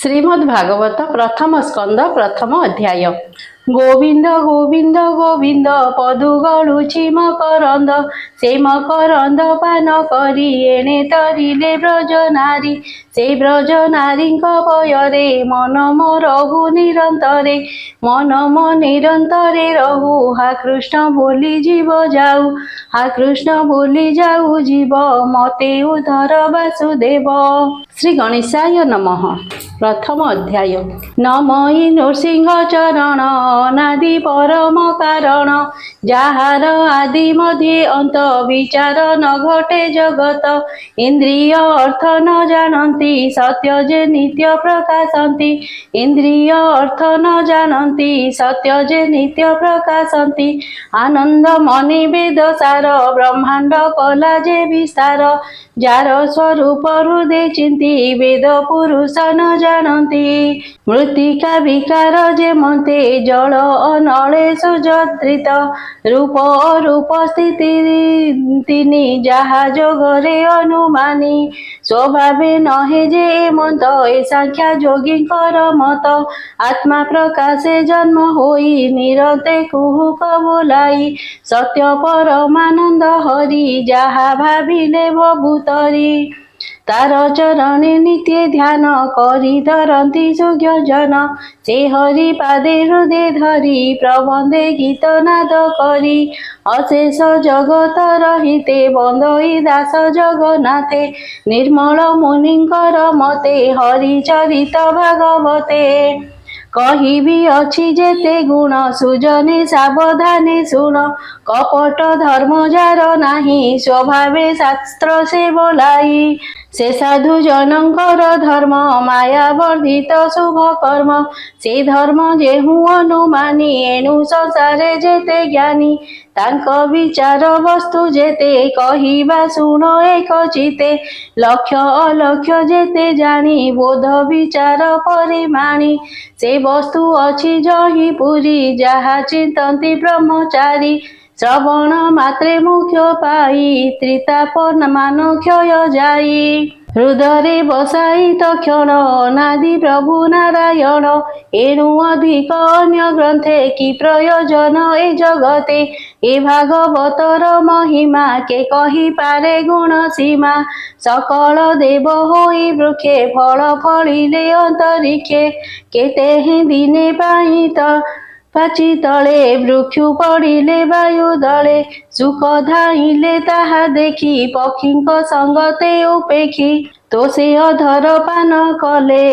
श्रीमद्भागवत प्रथम स्कंद प्रथम अध्याय। गोविंद गोविंद गोविंद पदु गड़ुछि मकरंद से मकरंद पान करी एणे तरिले ब्रज नारी से ब्रज नारी पयरे मन मो रहु निरंतरे मन मो निरंतरे रहु हा कृष्ण बोली जीव जाऊ हा कृष्ण बोली जाऊ जीव मते उधर वासुदेव। श्री गणेशाय नमः। प्रथम अध्याय। नमई नृसिंह चरण अनादि परम कारण जार आदि मध्ये अंत विचार न घटे जगत इंद्रिय अर्थ न जानती सत्य जे नित्य प्रकाशंती इंद्रिय अर्थ न जानती सत्य जे नित्य प्रकाशंती आनंद मणि वेद सार ब्रह्मांड कला जे विस्तार जार स्वरूप हृदय चिंती वेद पुरुष न जानती मृत्तिका विकार जे मते जल अनले सुजत्रित रूप अरूप स्थिति तिनि जहा जोगरे अनुमानी स्वभावे नहे जे मत ए संख्या जोगींकर मत आत्मा प्रकाशे जन्म होई निरते कुहुक बोलाई सत्य परमानंद हरि जहा भाविले भूतरी तार चरणे नित्य ध्यान करी धरती सुज्ञ जन से हरि पादे हृदय धरी प्रबंधे गीत नाद करी अशेष जगत रहिते बंदई दास जगन्नाथे निर्मल मुनिंकर मते हरि चरित भागवते कहिबी अछि जेते गुण सुजने सावधाने सुन कपट धर्म जार नाही स्वभावे शास्त्र से बोलाई से साधु जनकर धर्म माया वर्धित शुभ कर्म से धर्म जेहु अनुमानी एणु संसारे जेते ज्ञानी तांक विचार वस्तु जेते कहिबा सुन एक चिते लक्ष्य अलक्ष्य जेते जानी बोध विचार परिमाणी से वस्तु अछि जहि पुरी जहा चिंतन्ति ब्रह्मचारी श्रवण मात्रे मुख्य पाई त्रिताप मान क्षय जाई हृदय बसाई तक्षण अनादि प्रभु नारायण एणु अधिक अन्य ग्रंथे कि प्रयोजन ए जगते ए भागवतर महिमा के कही पारे गुण सीमा सकल देव होई वृक्षे फल फलिले अंतरिक्षे केते ही दिने पाई पाची तले वृक्षु पड़िले वायु दले सुख धाइले ताहा देखी पक्षींक संगते उपेक्षी तो से अधर पान कले।